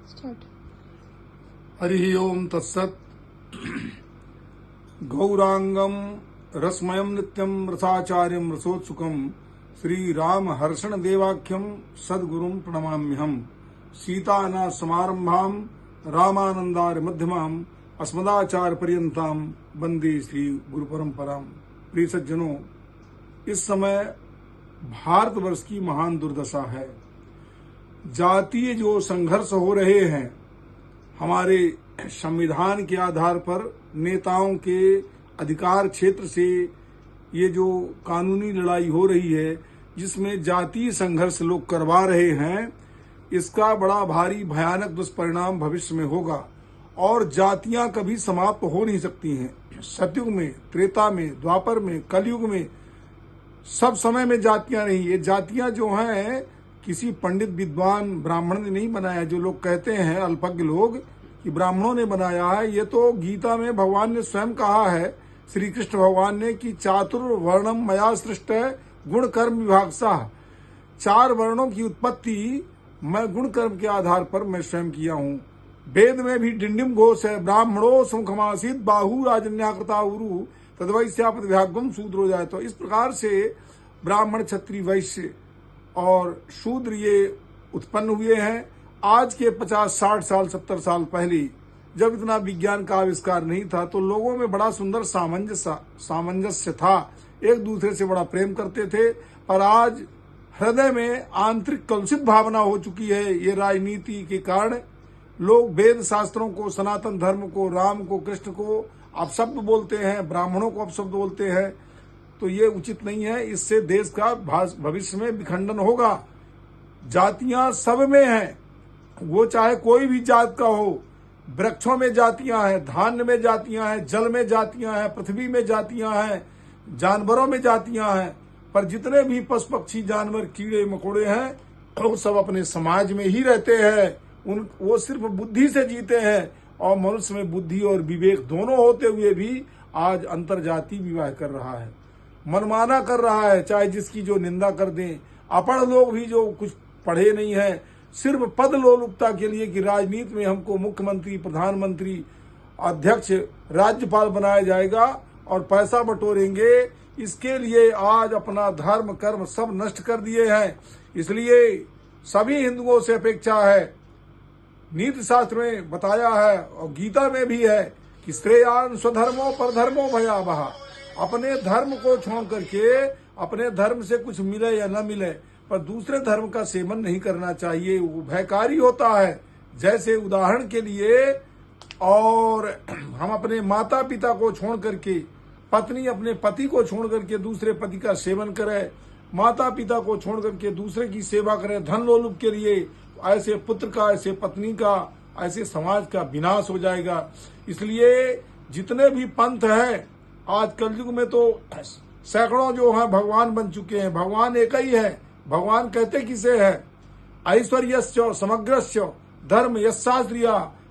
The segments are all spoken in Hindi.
स्टार्ट। हरि ओम तत्सत। गौरांगम रसमयम नित्यम रसाचार्यम रसोत्सुकम श्री राम हर्षण देवाख्यम सद्गुरुम प्रणमाम्यहम। सीतानाथ समारंभाम रामानंदार मध्यमाम अस्मदाचार्य पर्यंताम वंदे श्री गुरु परंपराम। प्रिय सज्जनों, इस समय भारतवर्ष की महान दुर्दशा है। जातीय जो संघर्ष हो रहे हैं, हमारे संविधान के आधार पर नेताओं के अधिकार क्षेत्र से ये जो कानूनी लड़ाई हो रही है, जिसमें जातीय संघर्ष लोग करवा रहे हैं, इसका बड़ा भारी भयानक दुष्परिणाम भविष्य में होगा। और जातियां कभी समाप्त हो नहीं सकती हैं। सतयुग में, त्रेता में, द्वापर में, कलयुग में, सब समय में जातियां नहीं। ये जातियां जो हैं किसी पंडित विद्वान ब्राह्मण ने नहीं बनाया। जो लोग कहते हैं अल्पज्ञ लोग कि ब्राह्मणों ने बनाया है, ये तो गीता में भगवान ने स्वयं कहा है, श्री कृष्ण भगवान ने, कि चातुर्वर्णम मया सृष्ट गुण कर्म विभागशः। 4 वर्णों की उत्पत्ति मैं गुण कर्म के आधार पर मैं स्वयं किया हूँ। वेद में भी डिंडिम घोष है, ब्राह्मणों सुखमासीत बाहु राजन्याकृता उरु तद्वैश्यापत विभागम शूद्रो जाए। तो इस प्रकार से ब्राह्मण, क्षत्रिय, वैश्य और शूद्र ये उत्पन्न हुए हैं। आज के 50, 60 साल, 70 साल पहले जब इतना विज्ञान का आविष्कार नहीं था, तो लोगों में बड़ा सुंदर सामंजस्य था, एक दूसरे से बड़ा प्रेम करते थे। पर आज हृदय में आंतरिक कलुषित भावना हो चुकी है। ये राजनीति के कारण लोग वेद शास्त्रों को, सनातन धर्म को, राम को, कृष्ण को अपशब्द बोलते हैं, ब्राह्मणों को अपशब्द बोलते हैं। तो ये उचित नहीं है। इससे देश का भविष्य में विखंडन होगा। जातियां सब में हैं, वो चाहे कोई भी जात का हो। वृक्षों में जातियां हैं, धान्य में जातियां हैं, जल में जातियां हैं, पृथ्वी में जातियां हैं, जानवरों में जातियां हैं। पर जितने भी पशु पक्षी जानवर कीड़े मकोड़े हैं, वो सब अपने समाज में ही रहते हैं। वो सिर्फ बुद्धि से जीते हैं। और मनुष्य में बुद्धि और विवेक दोनों होते हुए भी आज अंतरजातीय विवाह कर रहा है, मनमाना कर रहा है, चाहे जिसकी जो निंदा कर दें। अपढ़ लोग भी जो कुछ पढ़े नहीं है, सिर्फ पद लोलुपता के लिए कि राजनीति में हमको मुख्यमंत्री, प्रधानमंत्री, अध्यक्ष, राज्यपाल बनाया जाएगा और पैसा बटोरेंगे, इसके लिए आज अपना धर्म कर्म सब नष्ट कर दिए हैं। इसलिए सभी हिंदुओं से अपेक्षा है, नीति शास्त्र में बताया है और गीता में भी है कि श्रेयान स्वधर्मो परधर्मो भयावह। अपने धर्म को छोड़ करके, अपने धर्म से कुछ मिले या न मिले, पर दूसरे धर्म का सेवन नहीं करना चाहिए। वो भयकारी होता है। जैसे उदाहरण के लिए, और हम अपने माता पिता को छोड़ करके, पत्नी अपने पति को छोड़ करके दूसरे पति का सेवन करे, माता पिता को छोड़ करके दूसरे की सेवा करे धन लोलुप के लिए, ऐसे पुत्र का, ऐसे पत्नी का, ऐसे समाज का विनाश हो जाएगा। इसलिए जितने भी पंथ हैं, आज कलयुग में तो सैकड़ों जो हैं भगवान बन चुके हैं। भगवान एक ही है। भगवान कहते किसे है? ऐश्वर्यस्य समग्रस्य धर्म यशास्त्रिय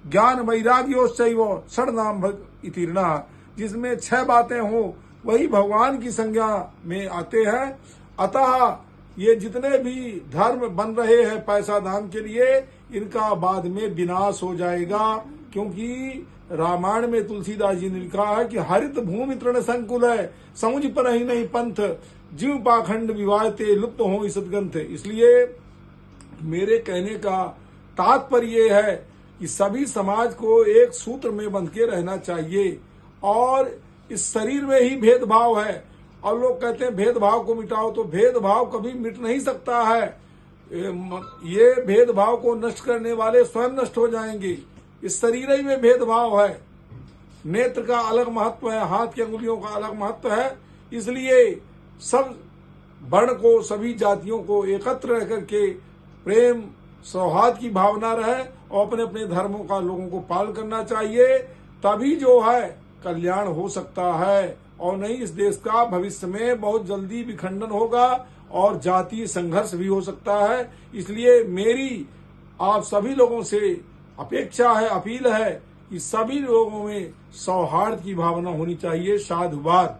ज्ञान वैराग्योश्चैव षड्नाम इतीर्णः। जिसमें 6 बातें हो वही भगवान की संज्ञा में आते हैं। अतः ये जितने भी धर्म बन रहे हैं पैसा दान के लिए, इनका बाद में विनाश हो जाएगा। क्योंकि रामायण में तुलसीदास जी ने लिखा है कि हरित भूमि तृण संकुल है, समुझ पर ही नहीं पंथ, जीव पाखंड विवाहते लुप्त हो सदग्रंथ। इसलिए मेरे कहने का तात्पर्य ये है कि सभी समाज को एक सूत्र में बंध के रहना चाहिए। और इस शरीर में ही भेदभाव है, और लोग कहते हैं भेदभाव को मिटाओ, तो भेदभाव कभी मिट नहीं सकता है। ये भेदभाव को नष्ट करने वाले स्वयं नष्ट हो जाएंगे। इस शरीर ही में भेदभाव है। नेत्र का अलग महत्व है, हाथ की अंगुलियों का अलग महत्व है। इसलिए सब वर्ण को, सभी जातियों को एकत्र रह करके प्रेम सौहार्द की भावना रहे और अपने अपने धर्मों का लोगों को पालन करना चाहिए। तभी जो है कल्याण हो सकता है, और नहीं इस देश का भविष्य में बहुत जल्दी विखंडन होगा और जातीय संघर्ष भी हो सकता है। इसलिए मेरी आप सभी लोगों से अपेक्षा है, अपील है कि सभी लोगों में सौहार्द की भावना होनी चाहिए। साधुवाद।